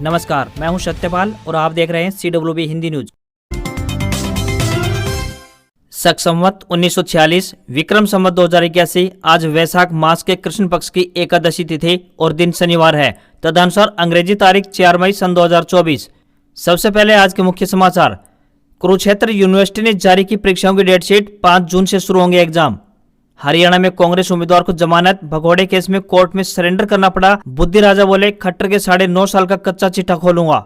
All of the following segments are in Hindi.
नमस्कार, मैं हूं सत्यपाल और आप देख रहे हैं CWB हिंदी न्यूज। शक संवत 1946 विक्रम संवत 2081 आज वैशाख मास के कृष्ण पक्ष की एकादशी तिथि और दिन शनिवार है। तदनुसार अंग्रेजी तारीख 4 मई सन 2024। सबसे पहले आज के मुख्य समाचार। कुरुक्षेत्र यूनिवर्सिटी ने जारी की परीक्षाओं की डेटशीट। 5 जून से शुरू होंगे एग्जाम। हरियाणा में कांग्रेस उम्मीदवार को जमानत। भगोड़े केस में कोर्ट में सरेंडर करना पड़ा। बुद्धि राजा बोले खट्टर के 9.5 साल का कच्चा चिट्ठा खोलूंगा।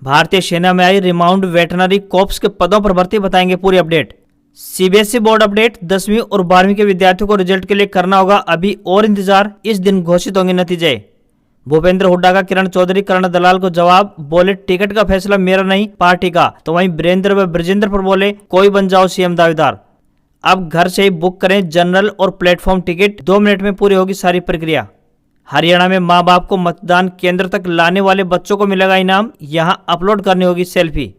भारतीय सेना में आई रिमाउंड वेटनरी कॉर्प्स के पदों पर भर्ती, बताएंगे पूरी अपडेट। CBSE board update. 10वीं और 12वीं के विद्यार्थियों को रिजल्ट के लिए करना होगा अभी और इंतजार। इस दिन घोषित होंगे नतीजे। भूपेंद्र हुड्डा का किरण चौधरी करण दलाल को जवाब। बोले टिकट का फैसला मेरा नहीं पार्टी का। तो वहीं वीरेंद्र व ब्रजेंद्र पर बोले कोई बन जाओ सीएम दावेदार। अब घर से ही बुक करें जनरल और प्लेटफॉर्म टिकट। 2 मिनट में पूरी होगी सारी प्रक्रिया। हरियाणा में मां बाप को मतदान केंद्र तक लाने वाले बच्चों को मिलेगा इनाम। यहां अपलोड करनी होगी सेल्फी।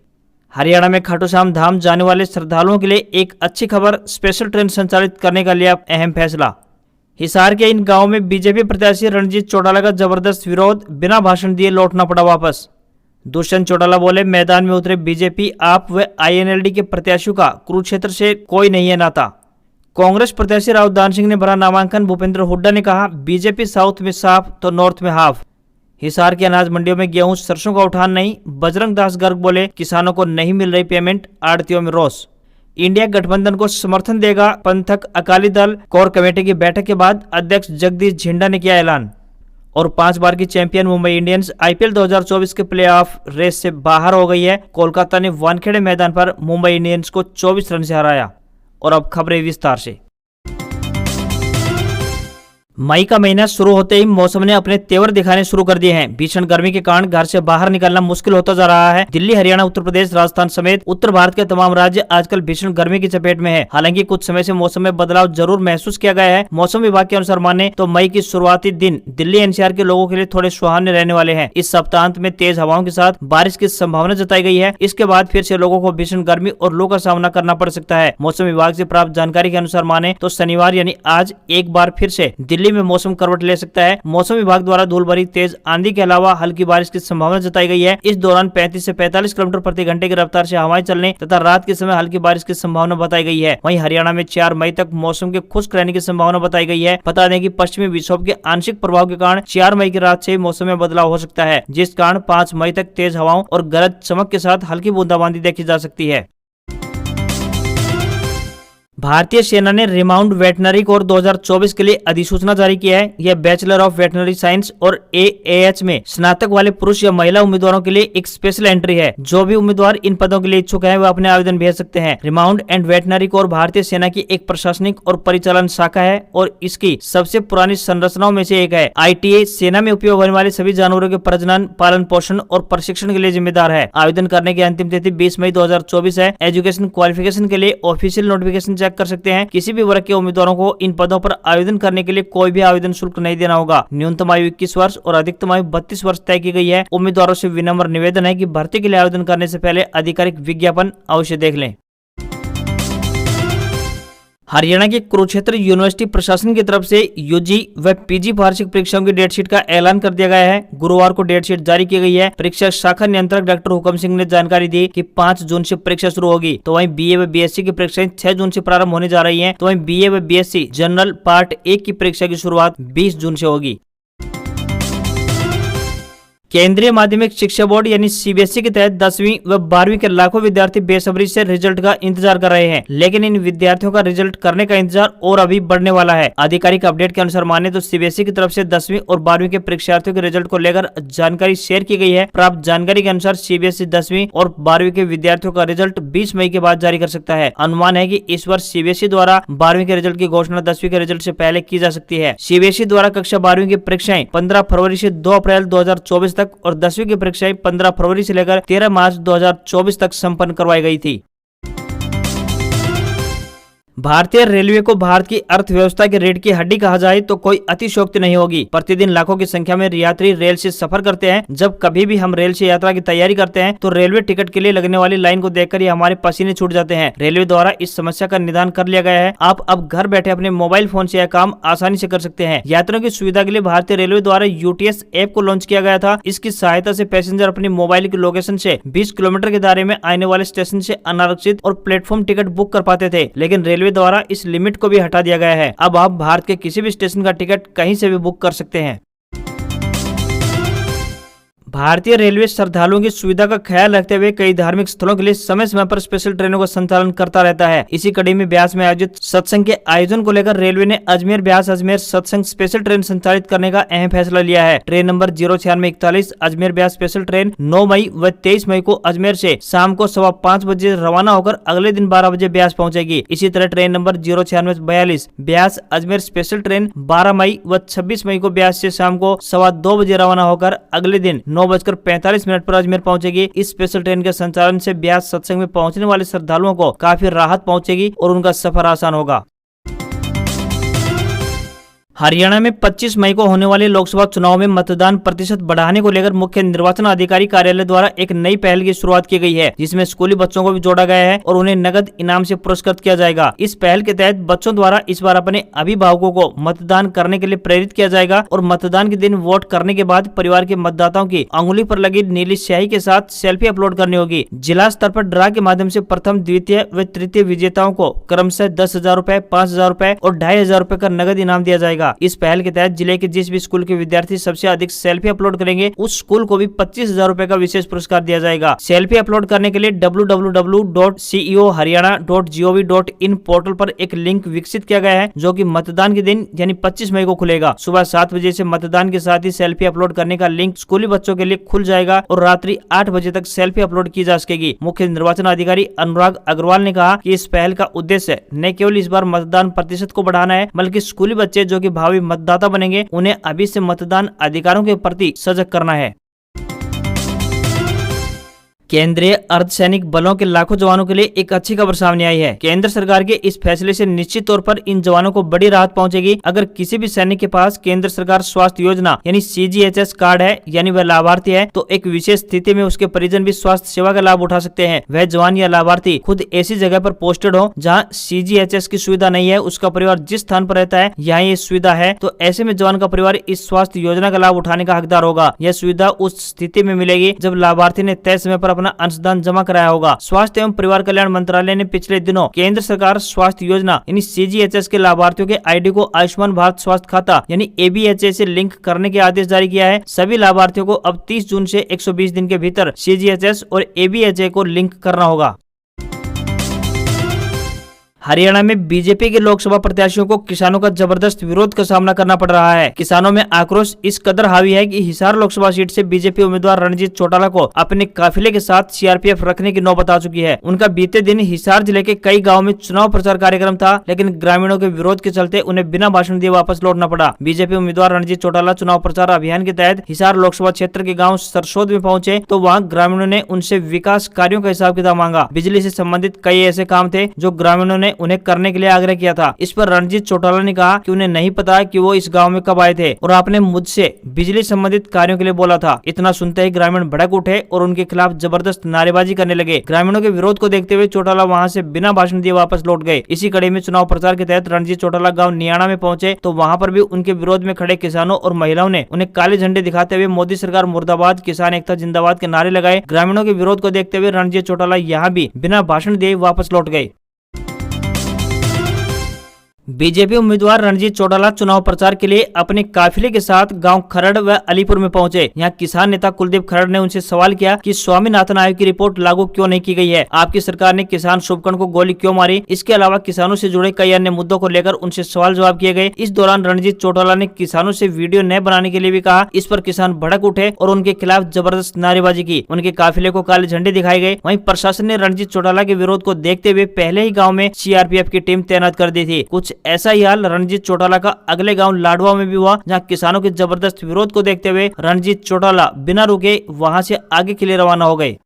हरियाणा में खाटू श्याम धाम जाने वाले श्रद्धालुओं के लिए एक अच्छी खबर। स्पेशल ट्रेन संचालित करने का लिया अहम फैसला। हिसार के इन गांवों में बीजेपी प्रत्याशी रणजीत चौटाला का जबरदस्त विरोध। बिना भाषण दिए लौटना पड़ा वापस। दुष्यंत चौटाला बोले मैदान में उतरे बीजेपी आप व INLD के प्रत्याशियों का कुरुक्षेत्र से कोई नहीं है नाता। कांग्रेस प्रत्याशी राव दान सिंह ने भरा नामांकन। भूपेंद्र हुड्डा ने कहा बीजेपी साउथ में साफ तो नॉर्थ में हाफ। हिसार की अनाज मंडियों में गेहूं सरसों का उठान नहीं। बजरंग दास गर्ग बोले किसानों को नहीं मिल रही पेमेंट। आड़तियों में रोष। इंडिया गठबंधन को समर्थन देगा पंथक अकाली दल। कोर कमेटी की बैठक के बाद अध्यक्ष जगदीश झिंडा ने किया ऐलान। और 5 बार की चैंपियन मुंबई इंडियंस IPL 2024 के प्लेऑफ रेस से बाहर हो गई है। कोलकाता ने वानखेड़े मैदान पर मुंबई इंडियंस को 24 रन से हराया। और अब खबरें विस्तार से। मई का महीना शुरू होते ही मौसम ने अपने तेवर दिखाने शुरू कर दिए हैं। भीषण गर्मी के कारण घर से बाहर निकलना मुश्किल होता जा रहा है। दिल्ली, हरियाणा, उत्तर प्रदेश, राजस्थान समेत उत्तर भारत के तमाम राज्य आजकल भीषण गर्मी की चपेट में है। हालांकि कुछ समय से मौसम में बदलाव जरूर महसूस किया गया है। मौसम विभाग के अनुसार माने तो मई की शुरुआती दिन दिल्ली NCR के लोगों के लिए थोड़े सुहावने रहने वाले हैं। इस सप्ताहांत में तेज हवाओं के साथ बारिश की संभावना जताई गई है। इसके बाद फिर से लोगों को भीषण गर्मी और लू का सामना करना पड़ सकता है। मौसम विभाग से प्राप्त जानकारी के अनुसार माने तो शनिवार यानी आज एक बार फिर से दिल्ली में मौसम करवट ले सकता है। मौसम विभाग द्वारा धूल भरी तेज आंधी के अलावा हल्की बारिश की संभावना जताई गई है। इस दौरान 35 से 45 किलोमीटर प्रति घंटे की रफ्तार से हवाएं चलने तथा रात के समय हल्की बारिश की संभावना बताई गई है। वहीं हरियाणा में 4 मई तक मौसम के खुश्क रहने की संभावना बताई गई है। बता दें कि पश्चिमी विक्षोभ के आंशिक प्रभाव के कारण 4 मई की रात से मौसम में बदलाव हो सकता है, जिस कारण 5 मई तक तेज हवाओं और गरज चमक के साथ हल्की बूंदाबांदी देखी जा सकती है। भारतीय सेना ने रिमाउंड वेटनरी कोर 2024 के लिए अधिसूचना जारी की है। यह बैचलर ऑफ वेटनरी साइंस और AAH में स्नातक वाले पुरुष या महिला उम्मीदवारों के लिए एक स्पेशल एंट्री है। जो भी उम्मीदवार इन पदों के लिए इच्छुक हैं वह अपने आवेदन भेज सकते हैं। रिमाउंड एंड वेटनरी कोर भारतीय सेना की एक प्रशासनिक और परिचालन शाखा है और इसकी सबसे पुरानी संरचनाओं में से एक है। ITA सेना में उपयोग होने वाले सभी जानवरों के प्रजनन, पालन पोषण और प्रशिक्षण के लिए जिम्मेदार है। आवेदन करने की अंतिम तिथि 20 मई 2024 है। एजुकेशन क्वालिफिकेशन के लिए ऑफिशियल नोटिफिकेशन कर सकते हैं। किसी भी वर्ग के उम्मीदवारों को इन पदों पर आवेदन करने के लिए कोई भी आवेदन शुल्क नहीं देना होगा। न्यूनतम आयु 21 वर्ष और अधिकतम आयु 32 वर्ष तय की गई है। उम्मीदवारों से विनम्र निवेदन है कि भर्ती के लिए आवेदन करने से पहले आधिकारिक विज्ञापन अवश्य देख लें। हरियाणा की कुरुक्षेत्र यूनिवर्सिटी प्रशासन की तरफ से UG व PG वार्षिक परीक्षाओं की डेटशीट का ऐलान कर दिया गया है। गुरुवार को डेटशीट जारी की गई है। परीक्षा शाखा नियंत्रक डॉक्टर हुकम सिंह ने जानकारी दी कि 5 जून से परीक्षा शुरू होगी। तो वहीं BA व BSc की परीक्षाएं 6 जून से प्रारंभ होने जा रही हैं। तो वहीं BA व BSc जनरल पार्ट 1 की परीक्षा की शुरुआत 20 जून से होगी। केंद्रीय माध्यमिक शिक्षा बोर्ड यानी CBSE के तहत 10वीं व 12वीं के लाखों विद्यार्थी बेसब्री से रिजल्ट का इंतजार कर रहे हैं। लेकिन इन विद्यार्थियों का रिजल्ट करने का इंतजार और अभी बढ़ने वाला है। आधिकारिक अपडेट के अनुसार माने तो CBSE की तरफ से 10वीं और 12वीं के परीक्षार्थियों के रिजल्ट को लेकर जानकारी शेयर की गई है। प्राप्त जानकारी के अनुसार CBSE 10वीं और 12वीं के विद्यार्थियों का रिजल्ट 20 मई के बाद जारी कर सकता है। अनुमान है कि इस वर्ष CBSE द्वारा 12वीं के रिजल्ट की घोषणा 10वीं के रिजल्ट से पहले की जा सकती है। CBSE द्वारा कक्षा 12वीं की परीक्षाएं 15 फरवरी से 2 अप्रैल 2024 तक और 10वीं की परीक्षाएं 15 फरवरी से लेकर 13 मार्च 2024 तक संपन्न करवाई गई थी। भारतीय रेलवे को भारत की अर्थव्यवस्था की रीढ़ की हड्डी कहा जाए तो कोई अतिशयोक्ति नहीं होगी। प्रतिदिन लाखों की संख्या में यात्री रेल से सफर करते हैं। जब कभी भी हम रेल से यात्रा की तैयारी करते हैं तो रेलवे टिकट के लिए लगने वाली लाइन को देखकर ही हमारे पसीने छूट जाते हैं। रेलवे द्वारा इस समस्या का निदान कर लिया गया है। आप अब घर बैठे अपने मोबाइल फोन से यह काम आसानी से कर सकते हैं। यात्रियों की सुविधा के लिए भारतीय रेलवे द्वारा यूटीएस ऐप को लॉन्च किया गया था। इसकी सहायता से पैसेंजर अपनी मोबाइल की लोकेशन से 20 किलोमीटर के दायरे में आने वाले स्टेशन से अनारक्षित और प्लेटफॉर्म टिकट बुक कर पाते थे, लेकिन रेलवे द्वारा इस लिमिट को भी हटा दिया गया है। अब आप भारत के किसी भी स्टेशन का टिकट कहीं से भी बुक कर सकते हैं। भारतीय रेलवे श्रद्धालुओं की सुविधा का ख्याल रखते हुए कई धार्मिक स्थलों के लिए समय समय पर स्पेशल ट्रेनों का संचालन करता रहता है। इसी कड़ी में ब्यास में आयोजित सत्संग के आयोजन को लेकर रेलवे ने अजमेर ब्यास अजमेर सत्संग स्पेशल ट्रेन संचालित करने का अहम फैसला लिया है। Train number 09641 Ajmer Beas special train 9 मई व 23 मई को अजमेर से शाम को 5:15 बजे रवाना होकर अगले दिन 12 बजे ब्यास पहुंचेगी। इसी तरह train number 09642 Beas Ajmer special train 12 मई व 26 मई को ब्यास से शाम को 2:15 बजे रवाना होकर अगले दिन 9:45 पर अजमेर पहुंचेगी। इस स्पेशल ट्रेन के संचालन से ब्यास सत्संग में पहुंचने वाले श्रद्धालुओं को काफी राहत पहुंचेगी और उनका सफर आसान होगा। हरियाणा में 25 मई को होने वाले लोकसभा चुनाव में मतदान प्रतिशत बढ़ाने को लेकर मुख्य निर्वाचन अधिकारी कार्यालय द्वारा एक नई पहल की शुरुआत की गई है, जिसमें स्कूली बच्चों को भी जोड़ा गया है और उन्हें नगद इनाम से पुरस्कृत किया जाएगा। इस पहल के तहत बच्चों द्वारा इस बार अपने अभिभावकों को मतदान करने के लिए प्रेरित किया जाएगा और मतदान के दिन वोट करने के बाद परिवार के मतदाताओं की अंगुली पर लगी नीली स्याही के साथ सेल्फी अपलोड करनी होगी। जिला स्तर पर ड्रा के माध्यम से प्रथम, द्वितीय व तृतीय विजेताओं को क्रमशः 10,000 रूपए, 5,000 रूपए और 2,500 रूपए का नगद इनाम दिया जाएगा। इस पहल के तहत जिले के जिस भी स्कूल के विद्यार्थी सबसे अधिक सेल्फी अपलोड करेंगे उस स्कूल को भी 25,000 रूपए का विशेष पुरस्कार दिया जाएगा। सेल्फी अपलोड करने के लिए www.ceoharyana.gov.in पोर्टल पर एक लिंक विकसित किया गया है, जो कि मतदान के दिन यानी 25 मई को खुलेगा। सुबह 7 बजे से मतदान के साथ ही सेल्फी अपलोड करने का लिंक स्कूली बच्चों के लिए खुल जाएगा और रात्रि 8 बजे तक सेल्फी अपलोड की जा सकेगी। मुख्य निर्वाचन अधिकारी अनुराग अग्रवाल ने कहा कि इस पहल का उद्देश्य न केवल इस बार मतदान प्रतिशत को बढ़ाना है, बल्कि स्कूली बच्चे जो कि भावी मतदाता बनेंगे उन्हें अभी से मतदान अधिकारों के प्रति सजग करना है। केंद्रीय अर्धसैनिक बलों के लाखों जवानों के लिए एक अच्छी खबर सामने आई है। केंद्र सरकार के इस फैसले से निश्चित तौर पर इन जवानों को बड़ी राहत पहुंचेगी। अगर किसी भी सैनिक के पास केंद्र सरकार स्वास्थ्य योजना यानी CGHS कार्ड है यानी वह लाभार्थी है, तो एक विशेष स्थिति में उसके परिजन भी स्वास्थ्य सेवा का लाभ उठा सकते हैं। वह जवान या लाभार्थी खुद ऐसी जगह पर पोस्टेड हो जहां CGHS की सुविधा नहीं है, उसका परिवार जिस स्थान पर रहता है यहाँ ये सुविधा है, तो ऐसे में जवान का परिवार इस स्वास्थ्य योजना का लाभ उठाने का हकदार होगा। यह सुविधा उस स्थिति में मिलेगी जब लाभार्थी ने तय समय पर अपना अंशदान जमा कराया होगा। स्वास्थ्य एवं परिवार कल्याण मंत्रालय ने पिछले दिनों केंद्र सरकार स्वास्थ्य योजना यानी CGHS के लाभार्थियों के आईडी को आयुष्मान भारत स्वास्थ्य खाता यानी ABHA से लिंक करने के आदेश जारी किया है। सभी लाभार्थियों को अब 30 जून से 120 दिन के भीतर CGHS और ABHA को लिंक करना होगा। हरियाणा में बीजेपी के लोकसभा प्रत्याशियों को किसानों का जबरदस्त विरोध का सामना करना पड़ रहा है। किसानों में आक्रोश इस कदर हावी है कि हिसार लोकसभा सीट से बीजेपी उम्मीदवार रणजीत चौटाला को अपने काफिले के साथ CRPF रखने की नौबत आ चुकी है। उनका बीते दिन हिसार जिले के कई गाँव में चुनाव प्रचार कार्यक्रम था, लेकिन ग्रामीणों के विरोध के चलते उन्हें बिना भाषण दिए वापस लौटना पड़ा। बीजेपी उम्मीदवार रणजीत चौटाला चुनाव प्रचार अभियान के तहत हिसार लोकसभा क्षेत्र के गाँव सरसोद में पहुंचे तो वहाँ ग्रामीणों ने उनसे विकास कार्यों का हिसाब किताब मांगा। बिजली से संबंधित कई ऐसे काम थे जो ग्रामीणों ने उन्हें करने के लिए आग्रह किया था। इस पर रणजीत चौटाला ने कहा कि उन्हें नहीं पता कि वो इस गांव में कब आए थे और आपने मुझसे बिजली संबंधित कार्यों के लिए बोला था। इतना सुनते ही ग्रामीण भड़क उठे और उनके खिलाफ जबरदस्त नारेबाजी करने लगे। ग्रामीणों के विरोध को देखते हुए चौटाला वहां से बिना भाषण दिए वापस लौट गए। इसी कड़ी में चुनाव प्रचार के तहत रणजीत चौटाला गाँव नियाणा में पहुंचे तो वहाँ पर भी उनके विरोध में खड़े किसानों और महिलाओं ने उन्हें काले झंडे दिखाते हुए मोदी सरकार मुर्दाबाद, किसान एकता जिंदाबाद के नारे लगाए। ग्रामीणों के विरोध को देखते हुए रणजीत चौटाला यहाँ भी बिना भाषण दिए वापस लौट गए। बीजेपी उम्मीदवार रणजीत चौटाला चुनाव प्रचार के लिए अपने काफिले के साथ गांव खरड़ व अलीपुर में पहुंचे। यहाँ किसान नेता कुलदीप खरड़ ने उनसे सवाल किया कि स्वामीनाथन आयोग की रिपोर्ट लागू क्यों नहीं की गई है, आपकी सरकार ने किसान शुभकर्ण को गोली क्यों मारी। इसके अलावा किसानों से जुड़े कई अन्य मुद्दों को लेकर उनसे सवाल जवाब किए गए। इस दौरान रणजीत चौटाला ने किसानों से वीडियो न बनाने के लिए भी कहा। इस पर किसान भड़क उठे और उनके खिलाफ जबरदस्त नारेबाजी की। उनके काफिले को काले झंडे दिखाए गए। वहीं प्रशासन ने रणजीत चौटाला के विरोध को देखते हुए पहले ही गाँव में CRPF की टीम तैनात कर दी थी। कुछ ऐसा ही हाल रणजीत चौटाला का अगले गांव लाडवा में भी हुआ, जहां किसानों के जबरदस्त विरोध को देखते हुए रणजीत चौटाला बिना रुके वहां से आगे के लिए रवाना हो गए।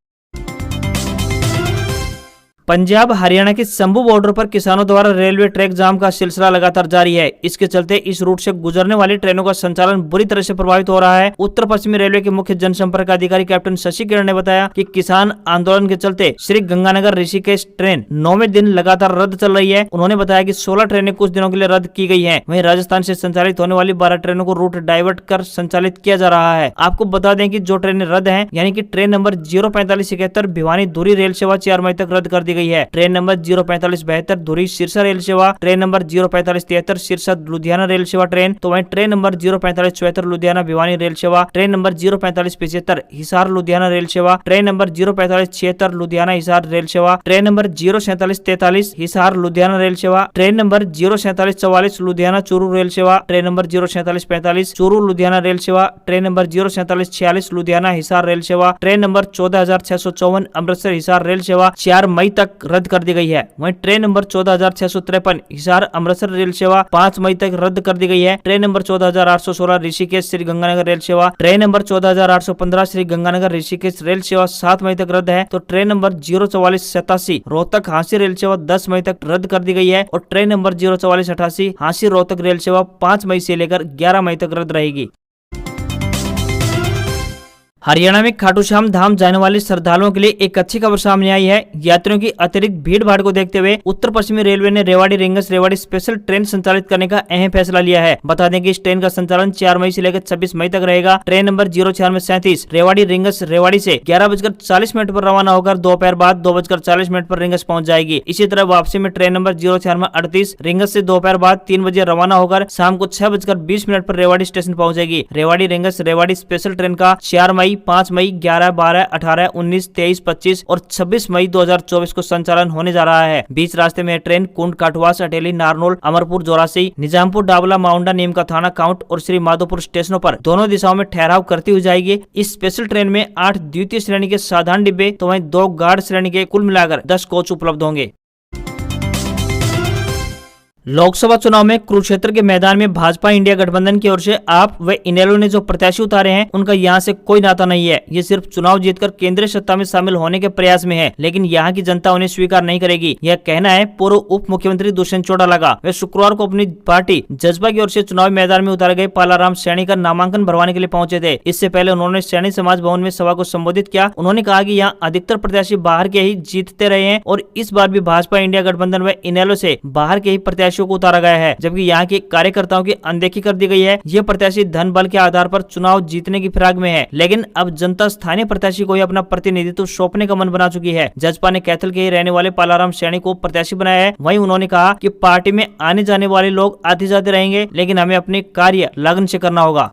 पंजाब हरियाणा के शंभू बॉर्डर पर किसानों द्वारा रेलवे ट्रैक जाम का सिलसिला लगातार जारी है। इसके चलते इस रूट से गुजरने वाली ट्रेनों का संचालन बुरी तरह से प्रभावित हो रहा है। उत्तर पश्चिमी रेलवे के मुख्य जनसंपर्क अधिकारी कैप्टन शशि किरण ने बताया कि किसान आंदोलन के चलते श्री गंगानगर ऋषिकेश ट्रेन 9वें दिन लगातार रद्द चल रही है। उन्होंने बताया कि 16 ट्रेनें कुछ दिनों के लिए रद्द की गई है। वहीं राजस्थान से संचालित होने वाली 12 ट्रेनों को रूट डाइवर्ट कर संचालित किया जा रहा है। आपको बता दें कि जो ट्रेनें रद्द हैं, यानी कि ट्रेन नंबर 04571 भिवानी धुरी रेल सेवा 4 मई तक रद्द कर दी गई है। Train number 04572 Dhuri Sirsa rail सेवा, train number 04573 Sirsa Ludhiana rail सेवा ट्रेन, तो वहीं train number 04574 Ludhiana Bhiwani rail सेवा, train number 04575 Hisar Ludhiana rail सेवा, train number 04576 Ludhiana Hisar rail सेवा, train number 04743 Hisar Ludhiana rail सेवा, train number 04744 Ludhiana Churu rail सेवा, train number 04745 Churu Ludhiana rail सेवा, train number 04746 Ludhiana Hisar rail सेवा, train number 14654 Amritsar Hisar rail सेवा 4 मई तक रद्द कर दी गई है। वहीं train number 14653 Hisar Amritsar rail सेवा 5 मई तक रद्द कर दी गई है। Train number 14816 Rishikesh Shri Ganganagar rail सेवा, train number 14815 Shri Ganganagar Rishikesh rail सेवा 7 मई तक रद्द है। तो train number 04487 Rohtak Hansi rail सेवा 10 मई तक रद्द कर दी गई है और train number 04488 Hansi Rohtak rail सेवा 5 मई से लेकर 11 मई तक रद्द रहेगी। हरियाणा में खाटू श्याम धाम जाने वाले श्रद्धालुओं के लिए एक अच्छी खबर सामने आई है। यात्रियों की अतिरिक्त भीड़ भाड़ को देखते हुए उत्तर पश्चिमी रेलवे ने Rewari rings Rewari special train संचालित करने का अहम फैसला लिया है। बता दें कि इस ट्रेन का संचालन 4 मई से लेकर 26 मई तक रहेगा। Train number 04637 Rewari rings Rewari से 11:40 पर रवाना होकर दोपहर बाद 2:40 पर रिंगस पहुंच जाएगी। इसी तरह वापसी में ट्रेन नंबर 04638 रिंगस से दोपहर बाद 3 बजे रवाना होकर शाम को 6:20 पर रेवाड़ी स्टेशन पहुंचेगी। Rewari rings Rewari special train का 4 मई 5 मई 11, 12, 18, 19, 23, 25 और 26 मई 2024 को संचालन होने जा रहा है। बीच रास्ते में ट्रेन कुंड काठवास अटेली नारनौल अमरपुर जोरासी निजामपुर डाबला माउंडा नीम का थाना काउंट और श्री माधोपुर स्टेशनों पर दोनों दिशाओं में ठहराव करती हुई जाएगी। इस स्पेशल ट्रेन में 8 द्वितीय श्रेणी के साधारण डिब्बे तो वहीं 2 गार्ड श्रेणी के कुल मिलाकर 10 कोच उपलब्ध होंगे। लोकसभा चुनाव में कुरुक्षेत्र के मैदान में भाजपा इंडिया गठबंधन की ओर से आप व इनेलो ने जो प्रत्याशी उतारे हैं उनका यहां से कोई नाता नहीं है। ये सिर्फ चुनाव जीतकर केंद्रीय सत्ता में शामिल होने के प्रयास में है, लेकिन यहाँ की जनता उन्हें स्वीकार नहीं करेगी। यह कहना है पूर्व उप मुख्यमंत्री दुष्यंत चौटाला का। वे शुक्रवार को अपनी पार्टी जज्बा की ओर से चुनावी मैदान में उतारे गए पालाराम सैनी का नामांकन भरवाने के लिए पहुंचे थे। इससे पहले उन्होंने सैनी समाज भवन में सभा को संबोधित किया। उन्होंने कहा कि यहाँ अधिकतर प्रत्याशी बाहर के ही जीतते रहे हैं और इस बार भी भाजपा इंडिया गठबंधन व इनेलो से बाहर के ही प्रत्याशियों को उतारा गया है, जबकि यहाँ के कार्यकर्ताओं की अनदेखी कर दी गई है। ये प्रत्याशी धन बल के आधार पर चुनाव जीतने की फिराक में है, लेकिन अब जनता स्थानीय प्रत्याशी को ही अपना प्रतिनिधित्व सौंपने का मन बना चुकी है। जजपा ने कैथल के ही रहने वाले पालाराम सैनी को प्रत्याशी बनाया है। वहीं उन्होंने कहा कि पार्टी में आने जाने वाले लोग आते जाते रहेंगे, लेकिन हमें अपने कार्य लगन से करना होगा।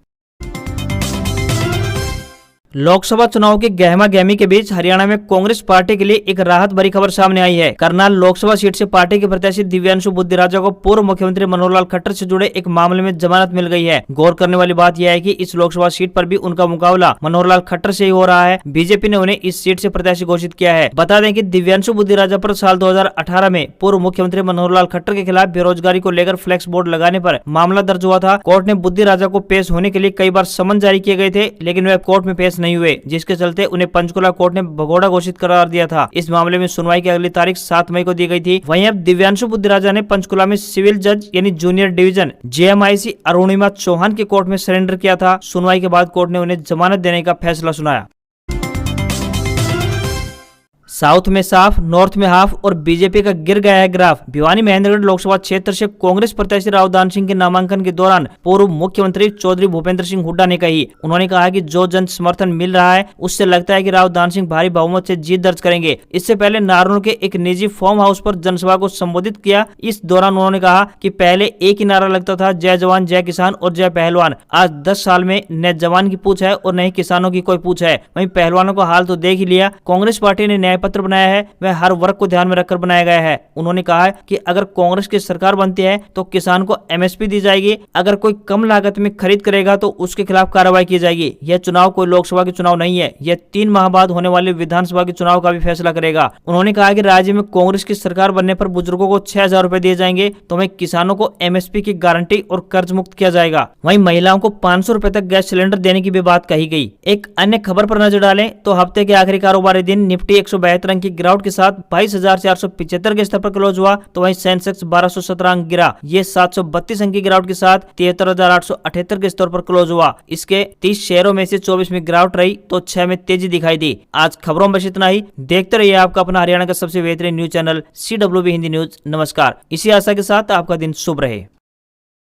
लोकसभा चुनाव की गहमा गहमी के बीच हरियाणा में कांग्रेस पार्टी के लिए एक राहत भरी खबर सामने आई है। करनाल लोकसभा सीट से पार्टी के प्रत्याशी दिव्यांशु बुद्धिराजा को पूर्व मुख्यमंत्री मनोहर लाल खट्टर से जुड़े एक मामले में जमानत मिल गई है। गौर करने वाली बात यह है कि इस लोकसभा सीट पर भी उनका मुकाबला मनोहर लाल खट्टर से ही हो रहा है। बीजेपी ने उन्हें इस सीट से प्रत्याशी घोषित किया है। बता दें कि दिव्यांशु बुद्धिराजा पर साल 2018 में पूर्व मुख्यमंत्री मनोहर लाल खट्टर के खिलाफ बेरोजगारी को लेकर फ्लैक्स बोर्ड लगाने पर मामला दर्ज हुआ था। कोर्ट ने बुद्धिराजा को पेश होने के लिए कई बार समन जारी किए गए थे, लेकिन वे कोर्ट में पेश नहीं हुए, जिसके चलते उन्हें पंचकुला कोर्ट ने भगोड़ा घोषित करार दिया था। इस मामले में सुनवाई की अगली तारीख 7 मई को दी गई थी। वहीं अब दिव्यांशु बुद्धिराजा ने पंचकुला में सिविल जज यानी junior division JMIC Arunima Chauhan के कोर्ट में सरेंडर किया था। सुनवाई के बाद कोर्ट ने उन्हें जमानत देने का फैसला सुनाया। साउथ में साफ, नॉर्थ में हाफ और बीजेपी का गिर गया है ग्राफ। भिवानी महेंद्रगढ़ लोकसभा क्षेत्र से कांग्रेस प्रत्याशी राव दान सिंह के नामांकन के दौरान पूर्व मुख्यमंत्री चौधरी भूपेंद्र सिंह हुड्डा ने कही। उन्होंने कहा कि जो जन समर्थन मिल रहा है उससे लगता है कि राव दान सिंह भारी बहुमत से जीत दर्ज करेंगे। इससे पहले नारनौल के एक निजी फार्म हाउस पर जनसभा को संबोधित किया। इस दौरान उन्होंने कहा कि पहले एक ही नारा लगता था, जय जवान जय किसान और जय पहलवान। आज 10 साल में न जवान की पूछ है और न ही किसानों की कोई पूछ है। वहीं पहलवानों का हाल तो देख ही लिया। कांग्रेस पार्टी ने न्याय पत्र बनाया है, वह हर वर्ग को ध्यान में रखकर बनाया गया है। उन्होंने कहा कि अगर कांग्रेस की सरकार बनती है तो किसान को एमएसपी दी जाएगी। अगर कोई कम लागत में खरीद करेगा तो उसके खिलाफ कार्रवाई की जाएगी। यह चुनाव कोई लोकसभा के चुनाव नहीं है, यह 3 माह बाद होने वाले विधानसभा के चुनाव का भी फैसला करेगा। उन्होंने कहा कि राज्य में कांग्रेस की सरकार बनने पर बुजुर्गों को 6,000 रुपए दिए जाएंगे, तो वहीं किसानों को एमएसपी की गारंटी और कर्ज मुक्त किया जाएगा। वहीं महिलाओं को 500 रुपए तक गैस सिलेंडर देने की भी बात कही गई। एक अन्य खबर पर नजर डालें तो हफ्ते के आखिरी कारोबारी दिन निफ्टी सफेद रंग की गिरावट के साथ 22,475 के स्तर पर क्लोज हुआ, तो वहीं सेंसेक्स 1217 अंक गिरा। ये 732 अंक की गिरावट के साथ 73,878 के स्तर पर क्लोज हुआ। इसके 30 शेयरों में से 24 में गिरावट रही तो 6 में तेजी दिखाई दी। आज खबरों में बस इतना ही। देखते रहिए आपका अपना हरियाणा का सबसे बेहतरीन news channel CWB Hindi news. नमस्कार। इसी आशा के साथ आपका दिन शुभ रहे।